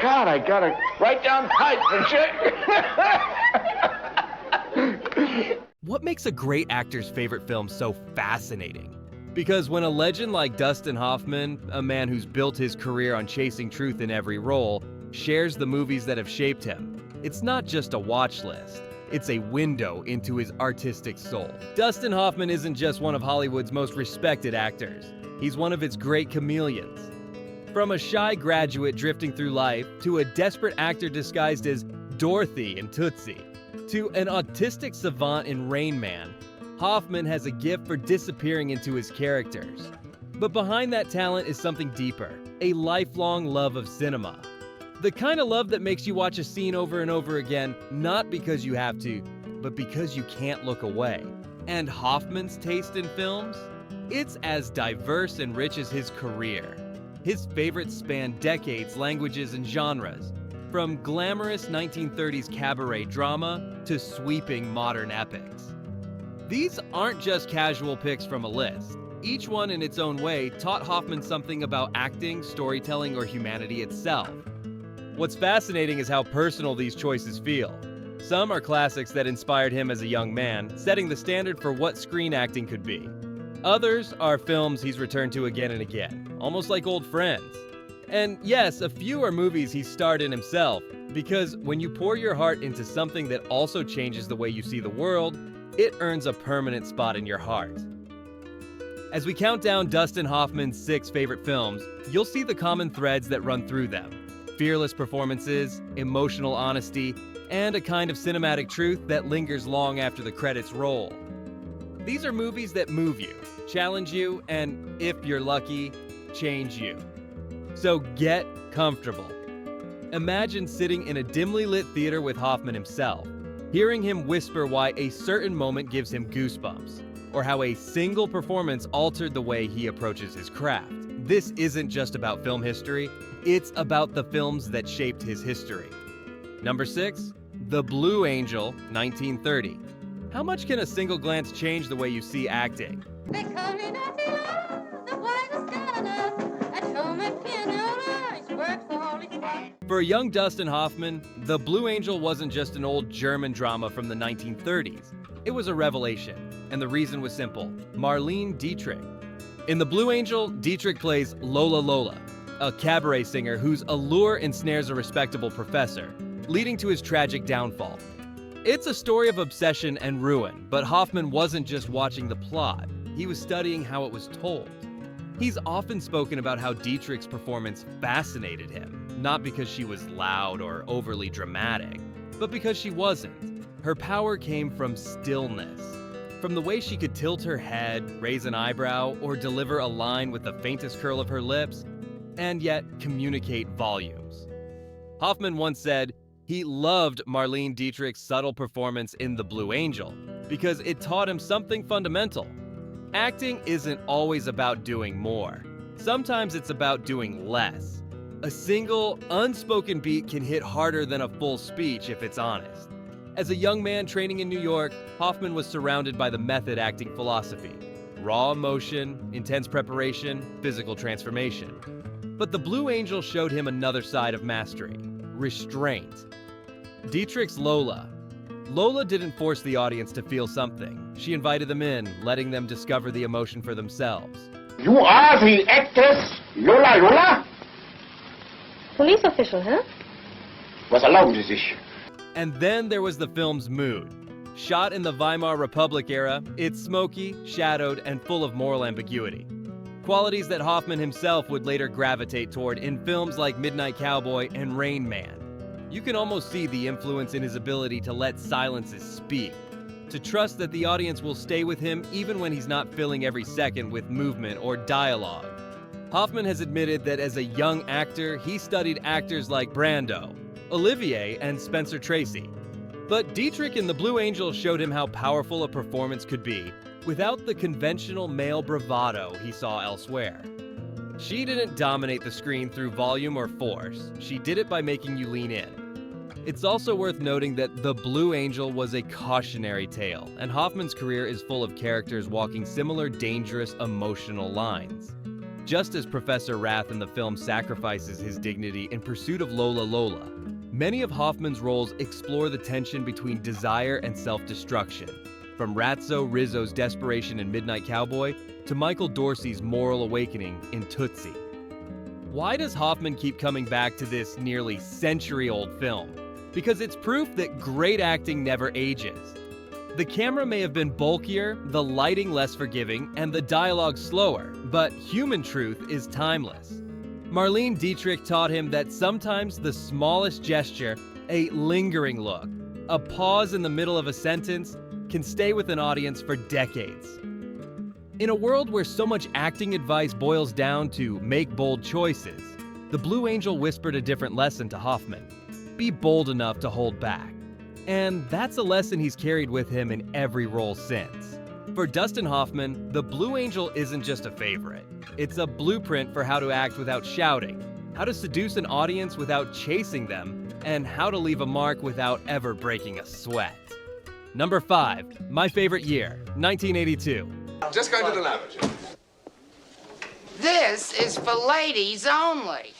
God, I gotta write down type and shit. What makes a great actor's favorite film so fascinating? Because when a legend like Dustin Hoffman, a man who's built his career on chasing truth in every role, shares the movies that have shaped him, it's not just a watch list. It's a window into his artistic soul. Dustin Hoffman isn't just one of Hollywood's most respected actors. He's one of its great chameleons. From a shy graduate drifting through life, to a desperate actor disguised as Dorothy in Tootsie, to an autistic savant in Rain Man, Hoffman has a gift for disappearing into his characters. But behind that talent is something deeper, a lifelong love of cinema. The kind of love that makes you watch a scene over and over again, not because you have to, but because you can't look away. And Hoffman's taste in films? It's as diverse and rich as his career. His favorites span decades, languages, and genres, from glamorous 1930s cabaret drama to sweeping modern epics. These aren't just casual picks from a list. Each one in its own way taught Hoffman something about acting, storytelling, or humanity itself. What's fascinating is how personal these choices feel. Some are classics that inspired him as a young man, setting the standard for what screen acting could be. Others are films he's returned to again and again, almost like old friends. And yes, a few are movies he starred in himself, because when you pour your heart into something that also changes the way you see the world, it earns a permanent spot in your heart. As we count down Dustin Hoffman's 6 favorite films, you'll see the common threads that run through them. Fearless performances, emotional honesty, and a kind of cinematic truth that lingers long after the credits roll. These are movies that move you, challenge you, and, if you're lucky, change you. So get comfortable. Imagine sitting in a dimly lit theater with Hoffman himself, hearing him whisper why a certain moment gives him goosebumps, or how a single performance altered the way he approaches his craft. This isn't just about film history, it's about the films that shaped his history. Number 6, The Blue Angel, 1930. How much can a single glance change the way you see acting? They call me Nathaniel, the whitest gunner. I told my piano, he's worked for Holy Cross. For a young Dustin Hoffman, The Blue Angel wasn't just an old German drama from the 1930s. It was a revelation, and the reason was simple: Marlene Dietrich. In The Blue Angel, Dietrich plays Lola Lola, a cabaret singer whose allure ensnares a respectable professor, leading to his tragic downfall. It's a story of obsession and ruin, but Hoffman wasn't just watching the plot, he was studying how it was told. He's often spoken about how Dietrich's performance fascinated him, not because she was loud or overly dramatic, but because she wasn't. Her power came from stillness, from the way she could tilt her head, raise an eyebrow, or deliver a line with the faintest curl of her lips, and yet communicate volumes. Hoffman once said he loved Marlene Dietrich's subtle performance in The Blue Angel because it taught him something fundamental. Acting isn't always about doing more. Sometimes it's about doing less. A single, unspoken beat can hit harder than a full speech if it's honest. As a young man training in New York, Hoffman was surrounded by the method acting philosophy: raw emotion, intense preparation, physical transformation. But The Blue Angel showed him another side of mastery: restraint. Dietrich's Lola. Lola didn't force the audience to feel something. She invited them in, letting them discover the emotion for themselves. You are the actress Lola Lola? Police official, huh? Was erlauben Sie sich? And then there was the film's mood. Shot in the Weimar Republic era, it's smoky, shadowed, and full of moral ambiguity. Qualities that Hoffman himself would later gravitate toward in films like Midnight Cowboy and Rain Man. You can almost see the influence in his ability to let silences speak, to trust that the audience will stay with him even when he's not filling every second with movement or dialogue. Hoffman has admitted that as a young actor, he studied actors like Brando, Olivier, and Spencer Tracy. But Dietrich in The Blue Angel showed him how powerful a performance could be without the conventional male bravado he saw elsewhere. She didn't dominate the screen through volume or force. She did it by making you lean in. It's also worth noting that The Blue Angel was a cautionary tale, and Hoffman's career is full of characters walking similar dangerous emotional lines. just as Professor Wrath in the film sacrifices his dignity in pursuit of Lola Lola. Many of Hoffman's roles explore the tension between desire and self-destruction, from Ratso Rizzo's desperation in Midnight Cowboy to Michael Dorsey's moral awakening in Tootsie. Why does Hoffman keep coming back to this nearly century-old film? Because it's proof that great acting never ages. The camera may have been bulkier, the lighting less forgiving, and the dialogue slower, but human truth is timeless. Marlene Dietrich taught him that sometimes the smallest gesture, a lingering look, a pause in the middle of a sentence, can stay with an audience for decades. In a world where so much acting advice boils down to make bold choices, the Blue Angel whispered a different lesson to Hoffman. Be bold enough to hold back. And that's a lesson he's carried with him in every role since. For Dustin Hoffman, the Blue Angel isn't just a favorite. It's a blueprint for how to act without shouting, how to seduce an audience without chasing them, and how to leave a mark without ever breaking a sweat. Number 5, my favorite year, 1982. Just going to the lavatory. This is for ladies only.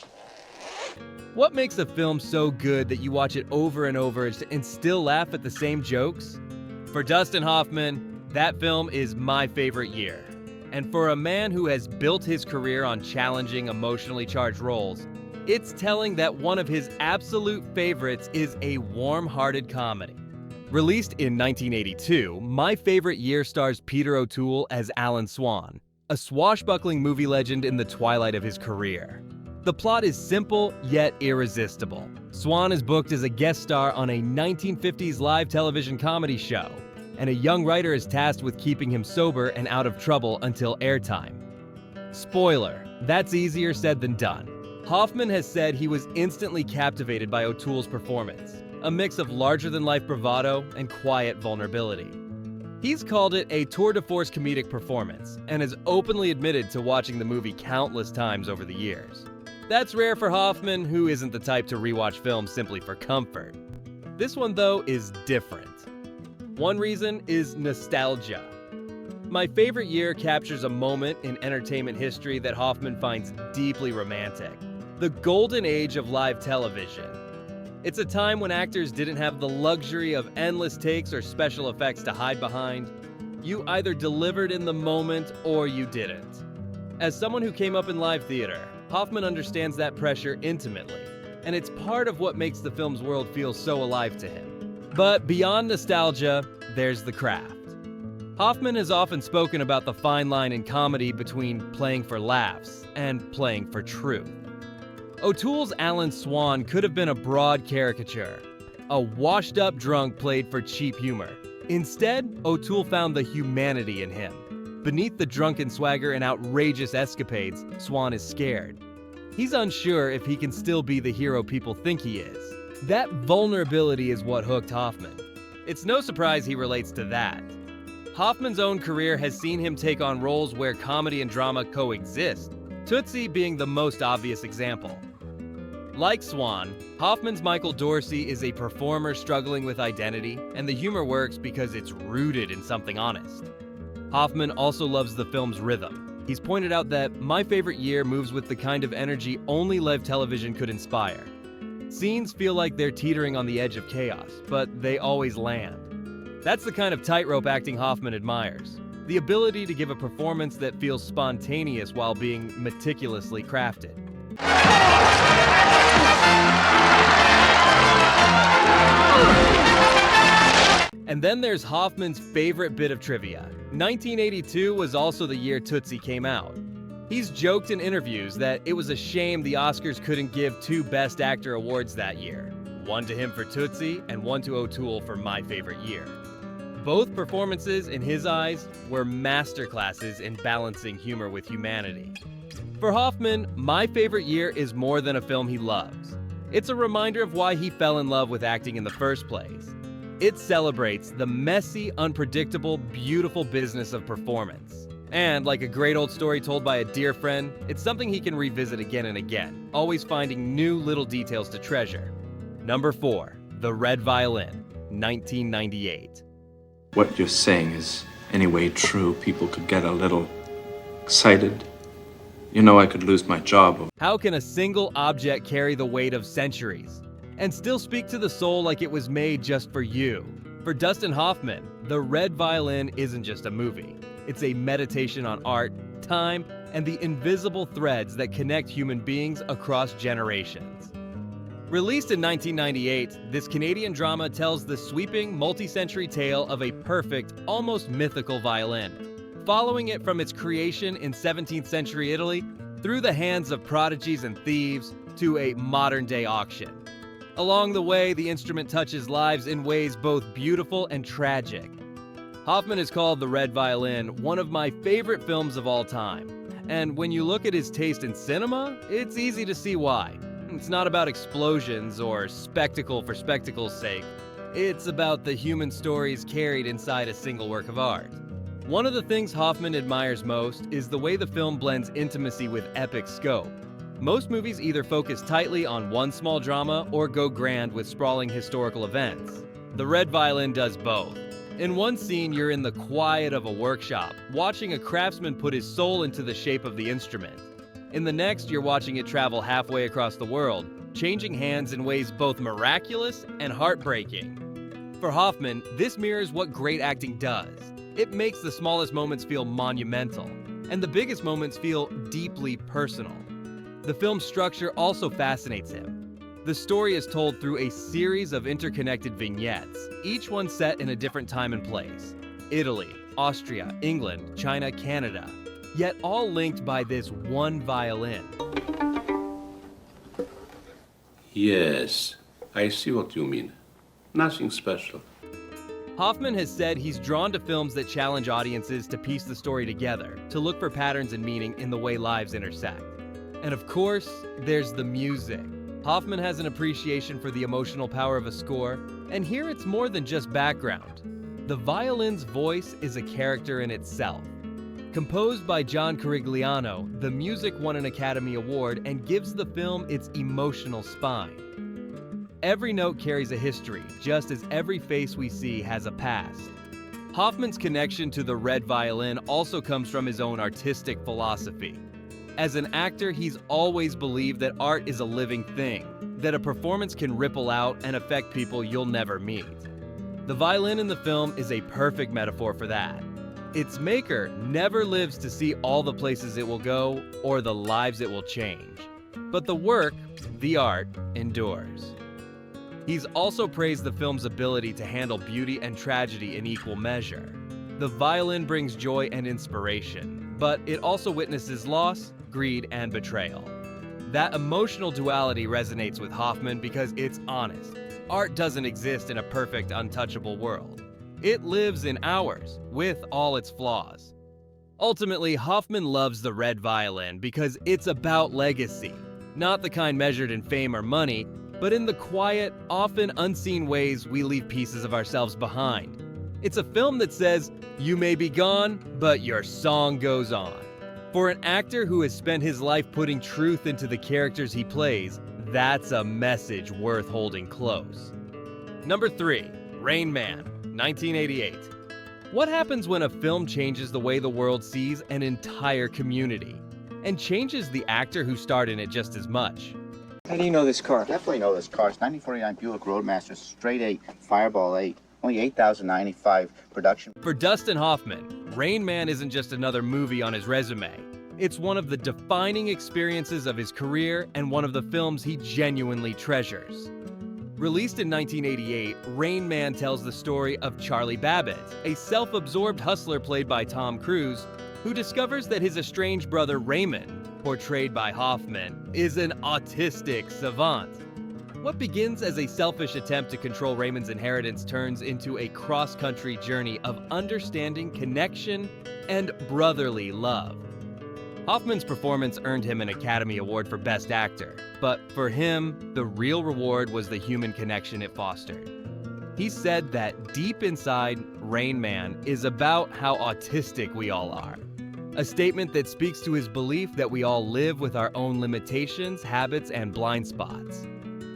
What makes a film so good that you watch it over and over and still laugh at the same jokes? For Dustin Hoffman, that film is my favorite year. And for a man who has built his career on challenging, emotionally charged roles, it's telling that one of his absolute favorites is a warm-hearted comedy. Released in 1982, My Favorite Year stars Peter O'Toole as Alan Swan, a swashbuckling movie legend in the twilight of his career. The plot is simple, yet irresistible. Swan is booked as a guest star on a 1950s live television comedy show, and a young writer is tasked with keeping him sober and out of trouble until airtime. Spoiler, that's easier said than done. Hoffman has said he was instantly captivated by O'Toole's performance, a mix of larger-than-life bravado and quiet vulnerability. He's called it a tour de force comedic performance, and has openly admitted to watching the movie countless times over the years. That's rare for Hoffman, who isn't the type to rewatch films simply for comfort. This one, though, is different. One reason is nostalgia. My Favorite Year captures a moment in entertainment history that Hoffman finds deeply romantic. The golden age of live television. It's a time when actors didn't have the luxury of endless takes or special effects to hide behind. You either delivered in the moment or you didn't. As someone who came up in live theater, Hoffman understands that pressure intimately, and it's part of what makes the film's world feel so alive to him. But beyond nostalgia, there's the craft. Hoffman has often spoken about the fine line in comedy between playing for laughs and playing for truth. O'Toole's Alan Swan could have been a broad caricature, a washed-up drunk played for cheap humor. Instead, O'Toole found the humanity in him. Beneath the drunken swagger and outrageous escapades, Swan is scared. He's unsure if he can still be the hero people think he is. That vulnerability is what hooked Hoffman. It's no surprise he relates to that. Hoffman's own career has seen him take on roles where comedy and drama coexist, Tootsie being the most obvious example. Like Swan, Hoffman's Michael Dorsey is a performer struggling with identity, and the humor works because it's rooted in something honest. Hoffman also loves the film's rhythm. He's pointed out that My Favorite Year moves with the kind of energy only live television could inspire. Scenes feel like they're teetering on the edge of chaos, but they always land. That's the kind of tightrope acting Hoffman admires. The ability to give a performance that feels spontaneous while being meticulously crafted. And then there's Hoffman's favorite bit of trivia. 1982 was also the year Tootsie came out. He's joked in interviews that it was a shame the Oscars couldn't give 2 Best Actor awards that year. One to him for Tootsie and one to O'Toole for My Favorite Year. Both performances, in his eyes, were masterclasses in balancing humor with humanity. For Hoffman, My Favorite Year is more than a film he loves. It's a reminder of why he fell in love with acting in the first place. It celebrates the messy, unpredictable, beautiful business of performance. And like a great old story told by a dear friend, it's something he can revisit again and again, always finding new little details to treasure. Number 4, The Red Violin, 1998. What you're saying is, anyway, true. People could get a little excited You know, I could lose my job. How can a single object carry the weight of centuries and still speak to the soul like it was made just for you? For Dustin Hoffman, The Red Violin isn't just a movie. It's a meditation on art, time, and the invisible threads that connect human beings across generations. Released in 1998, this Canadian drama tells the sweeping, multi-century tale of a perfect, almost mythical violin, following it from its creation in 17th century Italy through the hands of prodigies and thieves to a modern-day auction. Along the way, the instrument touches lives in ways both beautiful and tragic. Hoffman has called The Red Violin one of my favorite films of all time. And when you look at his taste in cinema, it's easy to see why. It's not about explosions or spectacle for spectacle's sake. It's about the human stories carried inside a single work of art. One of the things Hoffman admires most is the way the film blends intimacy with epic scope. Most movies either focus tightly on one small drama or go grand with sprawling historical events. The Red Violin does both. In one scene, you're in the quiet of a workshop, watching a craftsman put his soul into the shape of the instrument. In the next, you're watching it travel halfway across the world, changing hands in ways both miraculous and heartbreaking. For Hoffman, this mirrors what great acting does. It makes the smallest moments feel monumental, and the biggest moments feel deeply personal. The film's structure also fascinates him. The story is told through a series of interconnected vignettes, each one set in a different time and place. Italy, Austria, England, China, Canada, yet all linked by this one violin. Yes, I see what you mean. Nothing special. Hoffman has said he's drawn to films that challenge audiences to piece the story together, to look for patterns and meaning in the way lives intersect. And of course, there's the music. Hoffman has an appreciation for the emotional power of a score, and here it's more than just background. The violin's voice is a character in itself. Composed by John Carigliano, the music won an Academy Award and gives the film its emotional spine. Every note carries a history, just as every face we see has a past. Hoffman's connection to the Red Violin also comes from his own artistic philosophy. As an actor, he's always believed that art is a living thing, that a performance can ripple out and affect people you'll never meet. The violin in the film is a perfect metaphor for that. Its maker never lives to see all the places it will go or the lives it will change. But the work, the art, endures. He's also praised the film's ability to handle beauty and tragedy in equal measure. The violin brings joy and inspiration, but it also witnesses loss, greed, and betrayal. That emotional duality resonates with Hoffman because it's honest. Art doesn't exist in a perfect, untouchable world. It lives in ours, with all its flaws. Ultimately, Hoffman loves The Red Violin because it's about legacy, not the kind measured in fame or money, but in the quiet, often unseen ways we leave pieces of ourselves behind. It's a film that says, you may be gone, but your song goes on. For an actor who has spent his life putting truth into the characters he plays, that's a message worth holding close. Number 3, Rain Man, 1988. What happens when a film changes the way the world sees an entire community, and changes the actor who starred in it just as much? How do you know this car? Definitely know this car. It's 1949 Buick Roadmaster, straight 8, Fireball 8. Only 8,095 production. For Dustin Hoffman, Rain Man isn't just another movie on his resume. It's one of the defining experiences of his career and one of the films he genuinely treasures. Released in 1988, Rain Man tells the story of Charlie Babbitt, a self-absorbed hustler played by Tom Cruise, who discovers that his estranged brother Raymond, portrayed by Hoffman, is an autistic savant. What begins as a selfish attempt to control Raymond's inheritance turns into a cross-country journey of understanding, connection, and brotherly love. Hoffman's performance earned him an Academy Award for Best Actor, but for him, the real reward was the human connection it fostered. He said that deep inside, Rain Man is about how autistic we all are. A statement that speaks to his belief that we all live with our own limitations, habits, and blind spots.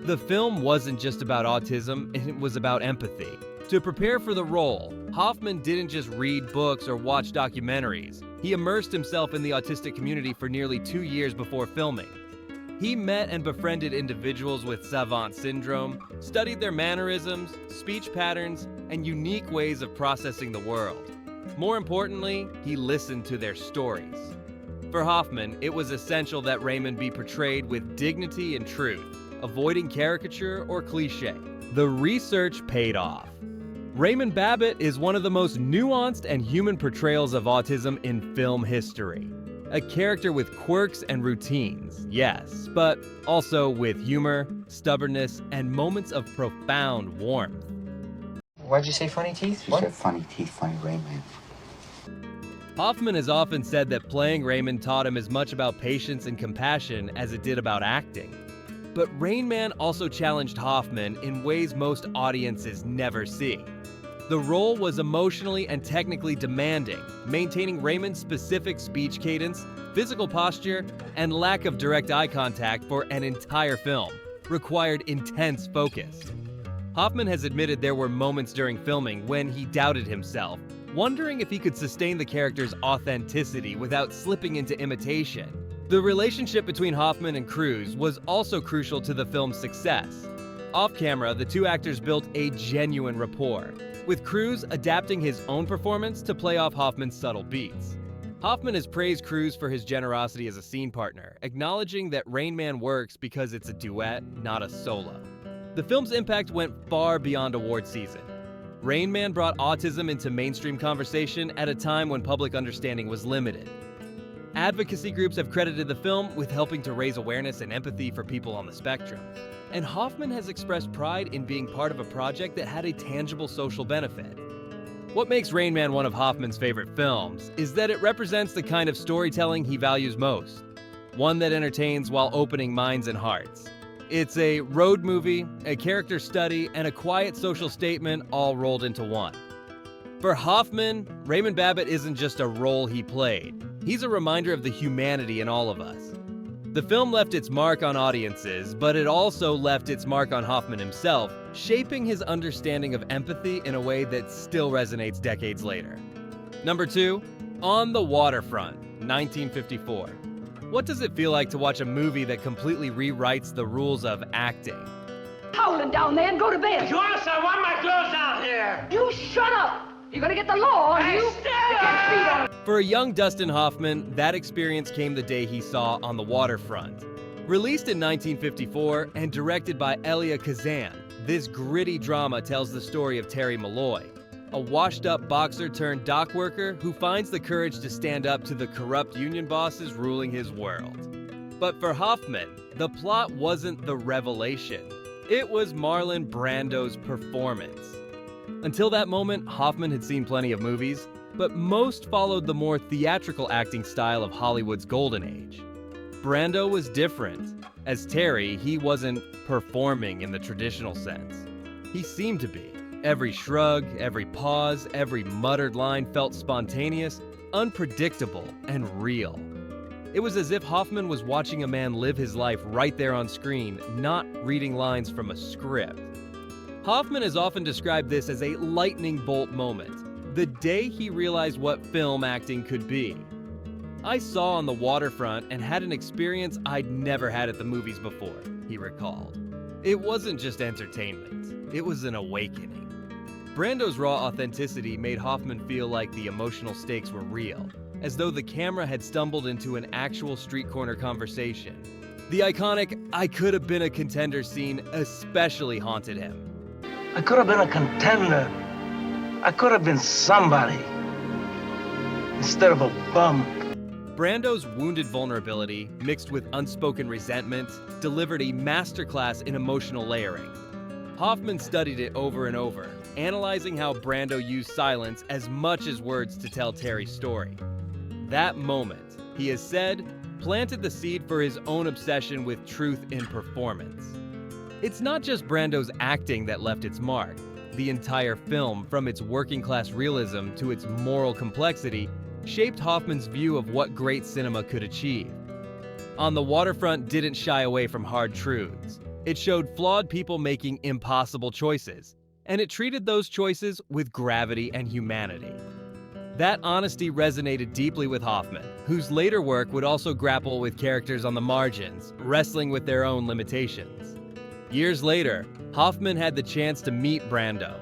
The film wasn't just about autism, it was about empathy. To prepare for the role, Hoffman didn't just read books or watch documentaries. He immersed himself in the autistic community for nearly 2 years before filming. He met and befriended individuals with savant syndrome, studied their mannerisms, speech patterns, and unique ways of processing the world. More importantly, he listened to their stories. For Hoffman, it was essential that Raymond be portrayed with dignity and truth, avoiding caricature or cliché. The research paid off. Raymond Babbitt is one of the most nuanced and human portrayals of autism in film history. A character with quirks and routines, yes, but also with humor, stubbornness, and moments of profound warmth. Why'd you say funny teeth? She said funny teeth, funny Raymond. Hoffman has often said that playing Raymond taught him as much about patience and compassion as it did about acting. But Rain Man also challenged Hoffman in ways most audiences never see. The role was emotionally and technically demanding, maintaining Raymond's specific speech cadence, physical posture, and lack of direct eye contact for an entire film required intense focus. Hoffman has admitted there were moments during filming when he doubted himself, wondering if he could sustain the character's authenticity without slipping into imitation. The relationship between Hoffman and Cruise was also crucial to the film's success. Off-camera, the two actors built a genuine rapport, with Cruise adapting his own performance to play off Hoffman's subtle beats. Hoffman has praised Cruise for his generosity as a scene partner, acknowledging that Rain Man works because it's a duet, not a solo. The film's impact went far beyond award season. Rain Man brought autism into mainstream conversation at a time when public understanding was limited. Advocacy groups have credited the film with helping to raise awareness and empathy for people on the spectrum. And Hoffman has expressed pride in being part of a project that had a tangible social benefit. What makes Rain Man one of Hoffman's favorite films is that it represents the kind of storytelling he values most, one that entertains while opening minds and hearts. It's a road movie, a character study, and a quiet social statement all rolled into one. For Hoffman, Raymond Babbitt isn't just a role he played. He's a reminder of the humanity in all of us. The film left its mark on audiences, but it also left its mark on Hoffman himself, shaping his understanding of empathy in a way that still resonates decades later. Number 2, On the Waterfront, 1954. What does it feel like to watch a movie that completely rewrites the rules of acting? Howling down there and go to bed. Joyce, I want my clothes down here. You shut up. You're gonna get the law on you. Get feet on. For a young Dustin Hoffman, that experience came the day he saw On the Waterfront. Released in 1954 and directed by Elia Kazan, this gritty drama tells the story of Terry Malloy, a washed-up boxer turned dock worker who finds the courage to stand up to the corrupt union bosses ruling his world. But for Hoffman, the plot wasn't the revelation. It was Marlon Brando's performance. Until that moment, Hoffman had seen plenty of movies, but most followed the more theatrical acting style of Hollywood's golden age. Brando was different. As Terry, he wasn't performing in the traditional sense. He seemed to be. Every shrug, every pause, every muttered line felt spontaneous, unpredictable, and real. It was as if Hoffman was watching a man live his life right there on screen, not reading lines from a script. Hoffman has often described this as a lightning bolt moment, the day he realized what film acting could be. I saw On the Waterfront and had an experience I'd never had at the movies before, he recalled. It wasn't just entertainment, it was an awakening. Brando's raw authenticity made Hoffman feel like the emotional stakes were real, as though the camera had stumbled into an actual street corner conversation. The iconic "I could have been a contender" scene especially haunted him. I could have been a contender. I could have been somebody instead of a bum. Brando's wounded vulnerability, mixed with unspoken resentment, delivered a masterclass in emotional layering. Hoffman studied it over and over, analyzing how Brando used silence as much as words to tell Terry's story. That moment, he has said, planted the seed for his own obsession with truth in performance. It's not just Brando's acting that left its mark. The entire film, from its working-class realism to its moral complexity, shaped Hoffman's view of what great cinema could achieve. On the Waterfront didn't shy away from hard truths. It showed flawed people making impossible choices, and it treated those choices with gravity and humanity. That honesty resonated deeply with Hoffman, whose later work would also grapple with characters on the margins, wrestling with their own limitations. Years later, Hoffman had the chance to meet Brando.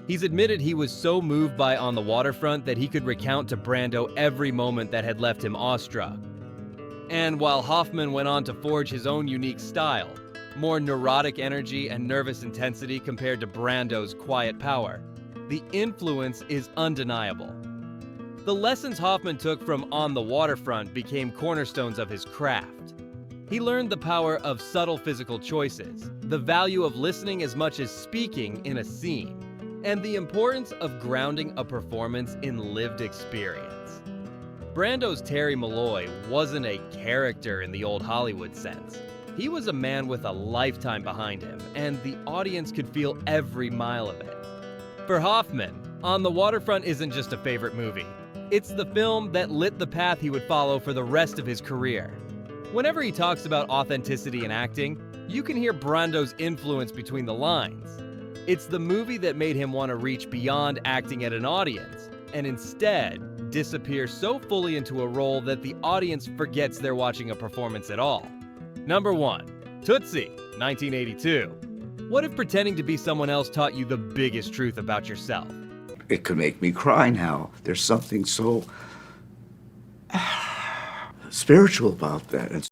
He's admitted he was so moved by On the Waterfront that he could recount to Brando every moment that had left him awestruck. And while Hoffman went on to forge his own unique style, more neurotic energy and nervous intensity compared to Brando's quiet power, the influence is undeniable. The lessons Hoffman took from On the Waterfront became cornerstones of his craft. He learned the power of subtle physical choices, the value of listening as much as speaking in a scene, and the importance of grounding a performance in lived experience. Brando's Terry Malloy wasn't a character in the old Hollywood sense. He was a man with a lifetime behind him, and the audience could feel every mile of it. For Hoffman, On the Waterfront isn't just a favorite movie. It's the film that lit the path he would follow for the rest of his career. Whenever he talks about authenticity in acting, you can hear Brando's influence between the lines. It's the movie that made him want to reach beyond acting at an audience, and instead disappear so fully into a role that the audience forgets they're watching a performance at all. Number 1. Tootsie, 1982. What if pretending to be someone else taught you the biggest truth about yourself? It could make me cry now. There's something so spiritual about that.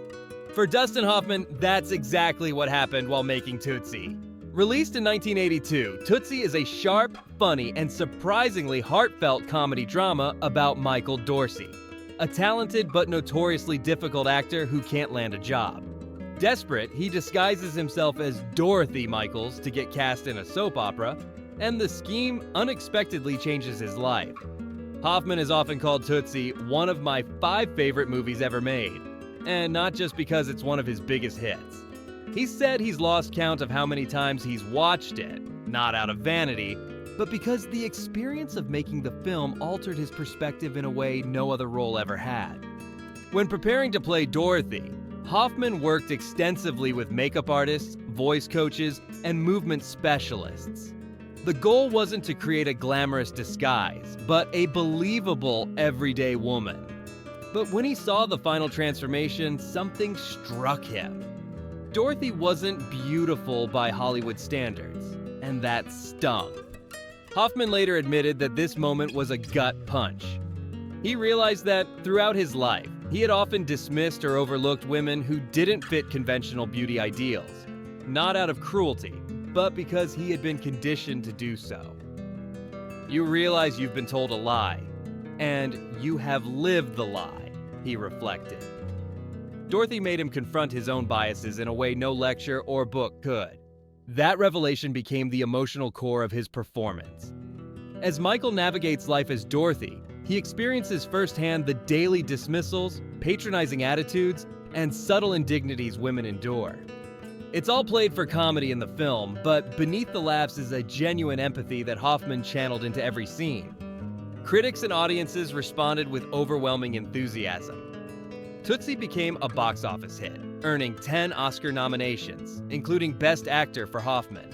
For Dustin Hoffman, that's exactly what happened while making Tootsie. Released in 1982, Tootsie is a sharp, funny, and surprisingly heartfelt comedy drama about Michael Dorsey, a talented but notoriously difficult actor who can't land a job. Desperate, he disguises himself as Dorothy Michaels to get cast in a soap opera, and the scheme unexpectedly changes his life. Hoffman is often called Tootsie one of my 5 favorite movies ever made, and not just because it's one of his biggest hits. He said he's lost count of how many times he's watched it, not out of vanity, but because the experience of making the film altered his perspective in a way no other role ever had. When preparing to play Dorothy, Hoffman worked extensively with makeup artists, voice coaches, and movement specialists. The goal wasn't to create a glamorous disguise, but a believable everyday woman. But when he saw the final transformation, something struck him. Dorothy wasn't beautiful by Hollywood standards, and that stung. Hoffman later admitted that this moment was a gut punch. He realized that throughout his life, he had often dismissed or overlooked women who didn't fit conventional beauty ideals, not out of cruelty, but because he had been conditioned to do so. You realize you've been told a lie, and you have lived the lie, he reflected. Dorothy made him confront his own biases in a way no lecture or book could. That revelation became the emotional core of his performance. As Michael navigates life as Dorothy, he experiences firsthand the daily dismissals, patronizing attitudes, and subtle indignities women endure. It's all played for comedy in the film, but beneath the laughs is a genuine empathy that Hoffman channeled into every scene. Critics and audiences responded with overwhelming enthusiasm. Tootsie became a box office hit, earning 10 Oscar nominations, including Best Actor for Hoffman.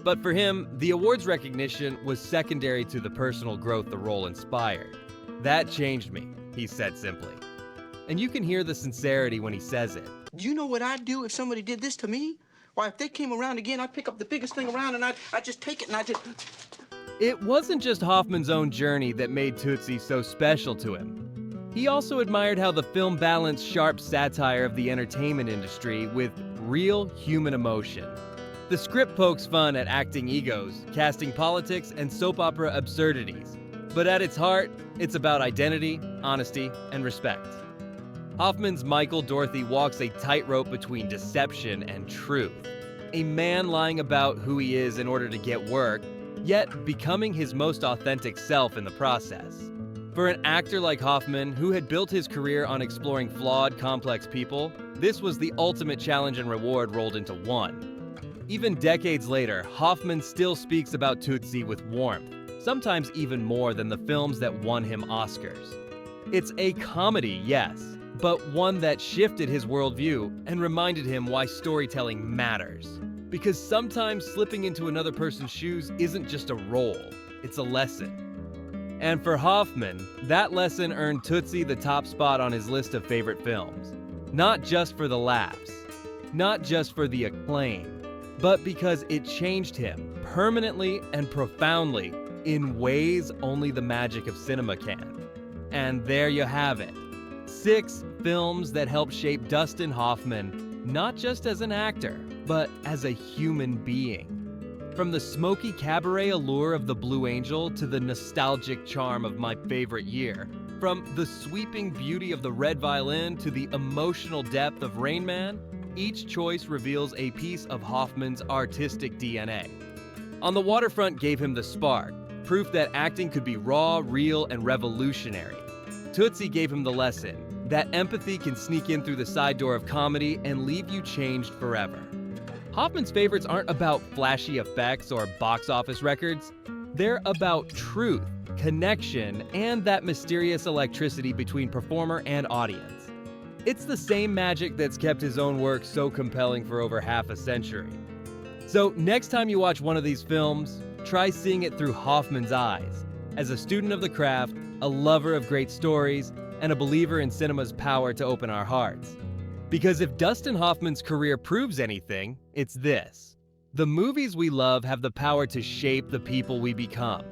But for him, the awards recognition was secondary to the personal growth the role inspired. "That changed me," he said simply. And you can hear the sincerity when he says it. Do you know what I'd do if somebody did this to me? Why, if they came around again, I'd pick up the biggest thing around and I'd just take it and I'd just... It wasn't just Hoffman's own journey that made Tootsie so special to him. He also admired how the film balanced sharp satire of the entertainment industry with real human emotion. The script pokes fun at acting egos, casting politics, and soap opera absurdities. But at its heart, it's about identity, honesty, and respect. Hoffman's Michael Dorothy walks a tightrope between deception and truth. A man lying about who he is in order to get work, yet becoming his most authentic self in the process. For an actor like Hoffman, who had built his career on exploring flawed, complex people, this was the ultimate challenge and reward rolled into one. Even decades later, Hoffman still speaks about Tootsie with warmth, sometimes even more than the films that won him Oscars. It's a comedy, yes, but one that shifted his worldview and reminded him why storytelling matters. Because sometimes slipping into another person's shoes isn't just a role, it's a lesson. And for Hoffman, that lesson earned Tootsie the top spot on his list of favorite films. Not just for the laughs, not just for the acclaim, but because it changed him permanently and profoundly in ways only the magic of cinema can. And there you have it. 6 films that helped shape Dustin Hoffman, not just as an actor, but as a human being. From the smoky cabaret allure of The Blue Angel to the nostalgic charm of My Favorite Year, from the sweeping beauty of The Red Violin to the emotional depth of Rain Man, each choice reveals a piece of Hoffman's artistic DNA. On the Waterfront gave him the spark, proof that acting could be raw, real, and revolutionary. Tootsie gave him the lesson that empathy can sneak in through the side door of comedy and leave you changed forever. Hoffman's favorites aren't about flashy effects or box office records. They're about truth, connection, and that mysterious electricity between performer and audience. It's the same magic that's kept his own work so compelling for over half a century. So next time you watch one of these films, try seeing it through Hoffman's eyes, as a student of the craft, a lover of great stories, and a believer in cinema's power to open our hearts. Because if Dustin Hoffman's career proves anything, it's this: the movies we love have the power to shape the people we become.